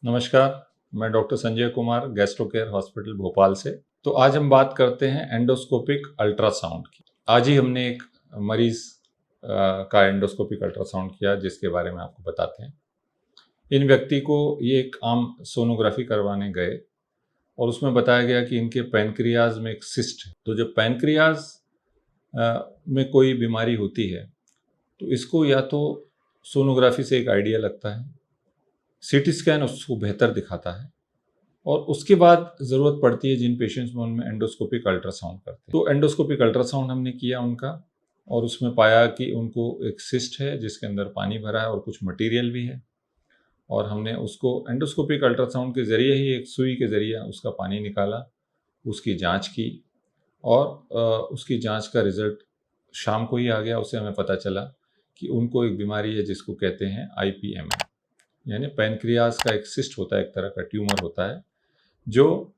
नमस्कार, मैं doctor Sanjay Kumar gastro care hospital Bhopal से। तो आज हम बात करते हैं एंडोस्कोपिक अल्ट्रासाउंड की। आज ही हमने एक मरीज का एंडोस्कोपिक अल्ट्रासाउंड किया जिसके बारे में आपको बताते हैं। इन व्यक्ति को ये एक आम सोनोग्राफी करवाने गए और उसमें बताया गया कि इनके पैनक्रियाज में एक सिस्ट है। तो जब पैनक्रियाज में कोई बीमारी होती है तो इसको या तो सोनोग्राफी से एक आइडिया लगता है, सीटी स्कैन उसको बेहतर दिखाता है और उसके बाद ज़रूरत पड़ती है जिन पेशेंट्स में उनमें एंडोस्कोपिक अल्ट्रासाउंड करते हैं। तो एंडोस्कोपिक अल्ट्रासाउंड हमने किया उनका और उसमें पाया कि उनको एक सिस्ट है जिसके अंदर पानी भरा है और कुछ मटेरियल भी है, और हमने उसको एंडोस्कोपिक अल्ट्रासाउंड के ज़रिए ही एक सुई के ज़रिए उसका पानी निकाला, उसकी जांच की और उसकी जांच का रिज़ल्ट शाम को ही आ गया। उससे हमें पता चला कि उनको एक बीमारी है जिसको कहते हैं IPMN, यानी पैनक्रियाज का एक सिस्ट होता है, एक तरह का ट्यूमर होता है जो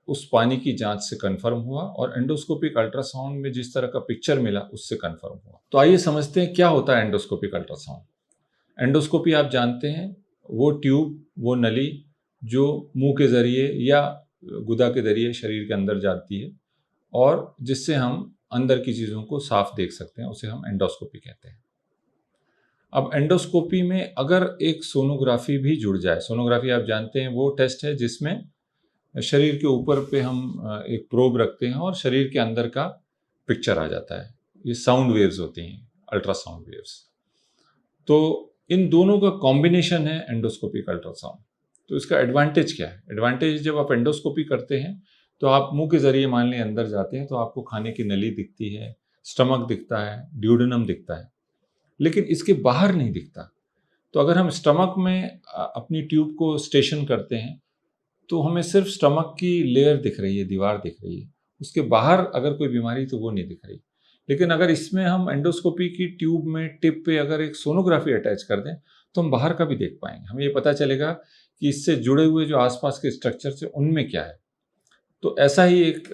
उस पानी की जांच से कंफर्म हुआ और एंडोस्कोपिक अल्ट्रासाउंड में जिस तरह का पिक्चर मिला उससे कंफर्म हुआ। तो आइए समझते हैं क्या होता है एंडोस्कोपिक अल्ट्रासाउंड। एंडोस्कोपी आप जानते हैं, वो ट्यूब, वो नली जो मुंह के ज़रिए या गुदा के ज़रिए शरीर के अंदर जाती है और जिससे हम अंदर की चीज़ों को साफ देख सकते हैं, उसे हम एंडोस्कोपी कहते हैं। अब एंडोस्कोपी में अगर एक सोनोग्राफी भी जुड़ जाए, सोनोग्राफी आप जानते हैं वो टेस्ट है जिसमें शरीर के ऊपर पे हम एक प्रोब रखते हैं और शरीर के अंदर का पिक्चर आ जाता है। ये साउंड वेव्स होती हैं, अल्ट्रासाउंड वेव्स। तो इन दोनों का कॉम्बिनेशन है एंडोस्कोपिक अल्ट्रासाउंड। तो इसका एडवांटेज क्या है? एडवांटेज, जब आप एंडोस्कोपी करते हैं तो आप मुंह के ज़रिए मान लें अंदर जाते हैं तो आपको खाने की नली दिखती है, स्टमक दिखता है, ड्यूडेनम दिखता है, लेकिन इसके बाहर नहीं दिखता। तो अगर हम स्टमक में अपनी ट्यूब को स्टेशन करते हैं तो हमें सिर्फ स्टमक की लेयर दिख रही है, दीवार दिख रही है, उसके बाहर अगर कोई बीमारी तो वो नहीं दिख रही। लेकिन अगर इसमें हम एंडोस्कोपी की ट्यूब में टिप पे अगर एक सोनोग्राफी अटैच कर दें तो हम बाहर का भी देख पाएंगे। हमें ये पता चलेगा कि इससे जुड़े हुए जो आसपास के स्ट्रक्चर है उनमें क्या है। तो ऐसा ही एक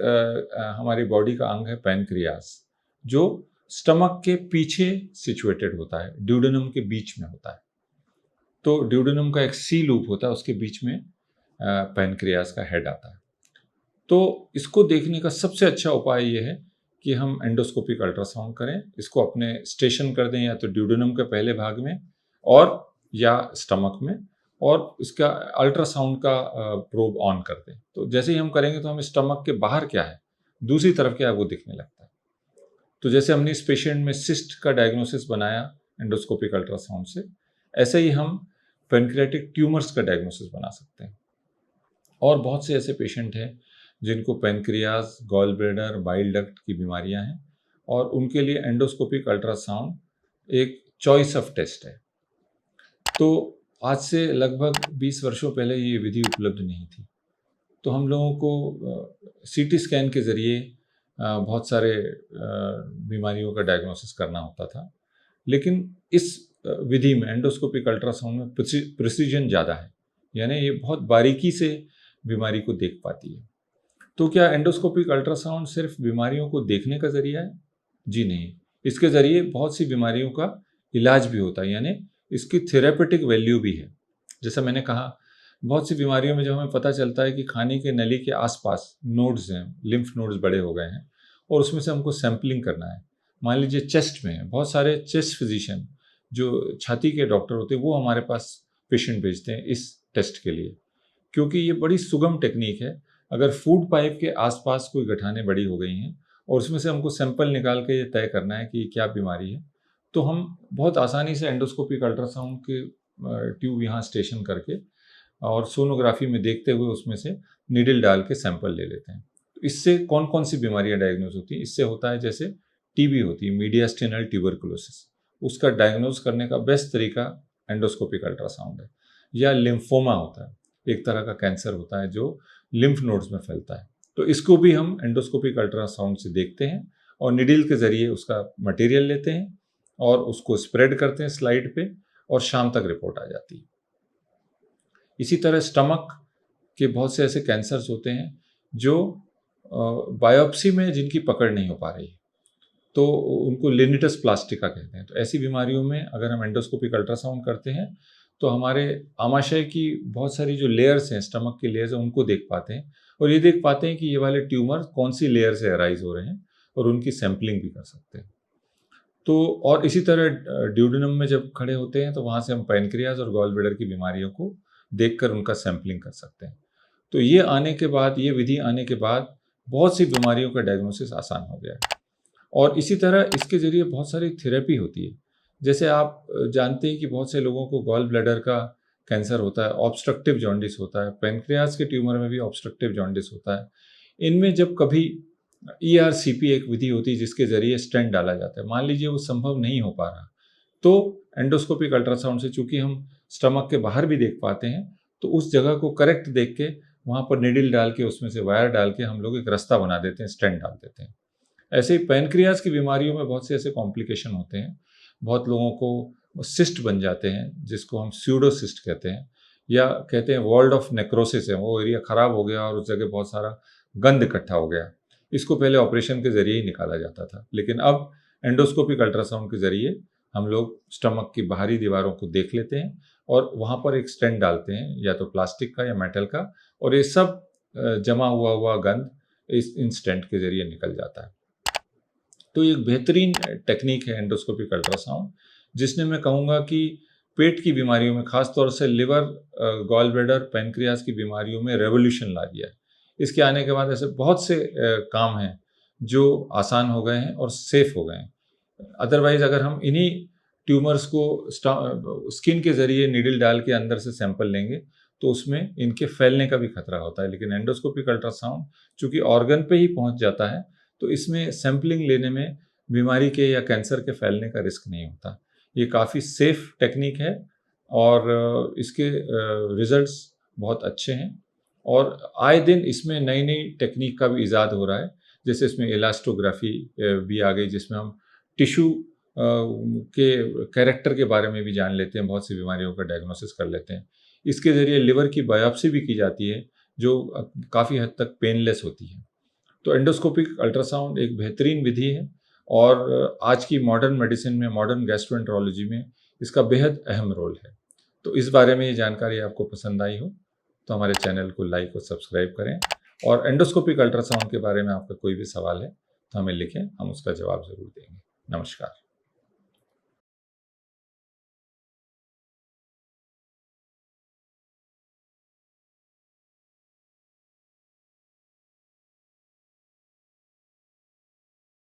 हमारी बॉडी का अंग है पैनक्रियाज, जो स्टमक के पीछे सिचुएटेड होता है, ड्यूडेनम के बीच में होता है। तो ड्यूडेनम का एक सी लूप होता है, उसके बीच में पैनक्रियाज का हेड आता है। तो इसको देखने का सबसे अच्छा उपाय ये है कि हम एंडोस्कोपिक अल्ट्रासाउंड करें, इसको अपने स्टेशन कर दें या तो ड्यूडेनम के पहले भाग में और या स्टमक में, और इसका अल्ट्रासाउंड का प्रोब ऑन कर दें। तो जैसे ही हम करेंगे तो हमें स्टमक के बाहर क्या है, दूसरी तरफ क्या है, वो दिखने लगता है। तो जैसे हमने इस पेशेंट में सिस्ट का डायग्नोसिस बनाया एंडोस्कोपिक अल्ट्रासाउंड से, ऐसे ही हम पैनक्रियाटिक ट्यूमर्स का डायग्नोसिस बना सकते हैं। और बहुत से ऐसे पेशेंट हैं जिनको pancreas, gall bladder, bile duct की बीमारियां हैं और उनके लिए एंडोस्कोपिक अल्ट्रासाउंड एक चॉइस ऑफ टेस्ट है। तो आज से लगभग 20 वर्षों पहले ये विधि उपलब्ध नहीं थी, तो हम लोगों को सीटी स्कैन के ज़रिए बहुत सारे बीमारियों का डायग्नोसिस करना होता था। लेकिन इस विधि में, एंडोस्कोपिक अल्ट्रासाउंड में प्रिसीजन ज़्यादा है, यानी ये बहुत बारीकी से बीमारी को देख पाती है। तो क्या एंडोस्कोपिक अल्ट्रासाउंड सिर्फ बीमारियों को देखने का ज़रिया है? जी नहीं, इसके ज़रिए बहुत सी बीमारियों का इलाज भी होता है, यानी इसकी थेरेपेटिक वैल्यू भी है। जैसा मैंने कहा, बहुत सी बीमारियों में जब हमें पता चलता है कि खाने के नली के आसपास नोड्स हैं, लिम्फ नोड्स बड़े हो गए हैं और उसमें से हमको सैंपलिंग करना है। मान लीजिए चेस्ट में, बहुत सारे चेस्ट फिजिशियन जो छाती के डॉक्टर होते हैं वो हमारे पास पेशेंट भेजते हैं इस टेस्ट के लिए, क्योंकि ये बड़ी सुगम टेक्निक है। अगर फूड पाइप के आसपास कोई गठानें बड़ी हो गई हैं और उसमें से हमको सैंपल निकाल के ये तय करना है कि क्या बीमारी है, तो हम बहुत आसानी से एंडोस्कोपिक अल्ट्रासाउंड के ट्यूब यहाँ स्टेशन करके और सोनोग्राफी में देखते हुए उसमें से नीडल डाल के सैंपल ले लेते हैं। तो इससे कौन कौन सी बीमारियाँ डायग्नोज होती हैं? इससे होता है जैसे टीबी होती है, मीडियास्टिनल ट्यूबरकुलोसिस, उसका डायग्नोज करने का बेस्ट तरीका एंडोस्कोपिक अल्ट्रासाउंड है। या लिम्फोमा होता है, एक तरह का कैंसर होता है जो लिम्फ नोड्स में फैलता है, तो इसको भी हम एंडोस्कोपिक अल्ट्रासाउंड से देखते हैं और निडल के ज़रिए उसका मटेरियल लेते हैं और उसको स्प्रेड करते हैं स्लाइड पे और शाम तक रिपोर्ट आ जाती है। इसी तरह स्टमक के बहुत से ऐसे कैंसर्स होते हैं जो बायोप्सी में जिनकी पकड़ नहीं हो पा रही है, तो उनको लिनिटस प्लास्टिका कहते हैं। तो ऐसी बीमारियों में अगर हम एंडोस्कोपिक अल्ट्रासाउंड करते हैं तो हमारे आमाशय की बहुत सारी जो लेयर्स हैं, स्टमक की लेयर्स हैं, उनको देख पाते हैं और ये देख पाते हैं कि ये वाले ट्यूमर कौन सी लेयर से अराइज हो रहे हैं और उनकी सैंपलिंग भी कर सकते हैं। तो और इसी तरह ड्यूडेनम में जब खड़े होते हैं तो वहाँ से हम पैनक्रियाज और गॉल ब्लैडर की बीमारियों को देखकर उनका सैंपलिंग कर सकते हैं। तो ये आने के बाद, ये विधि आने के बाद बहुत सी बीमारियों का डायग्नोसिस आसान हो गया है। और इसी तरह इसके ज़रिए बहुत सारी थेरेपी होती है। जैसे आप जानते हैं कि बहुत से लोगों को गॉल ब्लैडर का कैंसर होता है, ऑब्स्ट्रक्टिव जॉन्डिस होता है, पैनक्रियाज के ट्यूमर में भी ऑब्स्ट्रक्टिव जॉन्डिस होता है। इनमें जब कभी ERCP एक विधि होती है जिसके ज़रिए स्टेंट डाला जाता है, मान लीजिए वो संभव नहीं हो पा रहा, तो एंडोस्कोपिक अल्ट्रासाउंड से, चूँकि हम स्टमक के बाहर भी देख पाते हैं, तो उस जगह को करेक्ट देख के वहाँ पर निडल डाल के, उसमें से वायर डाल के हम लोग एक रास्ता बना देते हैं, स्टेंट डाल देते हैं। ऐसे ही पैनक्रियाज की बीमारियों में बहुत से ऐसे कॉम्प्लिकेशन होते हैं। बहुत लोगों को सिस्ट बन जाते हैं, जिसको हम स्यूडोसिस्ट कहते हैं, या कहते हैं वर्ल्ड ऑफ नेक्रोसिस है, वो एरिया ख़राब हो गया और उस जगह बहुत सारा गंद इकट्ठा हो गया। इसको पहले ऑपरेशन के ज़रिए ही निकाला जाता था, लेकिन अब एंडोस्कोपिक अल्ट्रासाउंड के ज़रिए हम लोग स्टमक की बाहरी दीवारों को देख लेते हैं और वहाँ पर एक स्टेंट डालते हैं, या तो प्लास्टिक का या मेटल का, और ये सब जमा हुआ गंद इन स्टेंट के ज़रिए निकल जाता है। तो एक बेहतरीन टेक्निक है एंडोस्कोपिक अल्ट्रासाउंड, जिसने मैं कहूँगा कि पेट की बीमारियों में, खास तौर से लिवर, गॉल ब्लैडर, पैनक्रियाज की बीमारियों में रेवोल्यूशन ला दिया है। इसके आने के बाद ऐसे बहुत से काम हैं जो आसान हो गए हैं और सेफ हो गए हैं। अदरवाइज़ अगर हम इन्हीं ट्यूमर्स को स्किन के ज़रिए नीडल डाल के अंदर से सैंपल लेंगे तो उसमें इनके फैलने का भी खतरा होता है। लेकिन एंडोस्कोपिक अल्ट्रासाउंड चूँकि ऑर्गन पे ही पहुँच जाता है, तो इसमें सैंपलिंग लेने में बीमारी के या कैंसर के फैलने का रिस्क नहीं होता। ये काफ़ी सेफ टेक्निक है और इसके रिज़ल्ट्स बहुत अच्छे हैं और आए दिन इसमें नई-नई टेक्निक का भी इजाद हो रहा है। जैसे इसमें इलास्टोग्राफी भी आ गई, जिसमें हम टिश्यू के कैरेक्टर के बारे में भी जान लेते हैं, बहुत सी बीमारियों का डायग्नोसिस कर लेते हैं। इसके ज़रिए लिवर की बायोप्सी भी की जाती है, जो काफ़ी हद तक पेनलेस होती है। तो एंडोस्कोपिक अल्ट्रासाउंड एक बेहतरीन विधि है और आज की मॉडर्न मेडिसिन में, मॉडर्न गैस्ट्रोएंटरोलॉजी में इसका बेहद अहम रोल है। तो इस बारे में ये जानकारी आपको पसंद आई हो तो हमारे चैनल को लाइक और सब्सक्राइब करें, और एंडोस्कोपिक अल्ट्रासाउंड के बारे में आपका कोई भी सवाल है तो हमें लिखें, हम उसका जवाब ज़रूर देंगे। नमस्कार।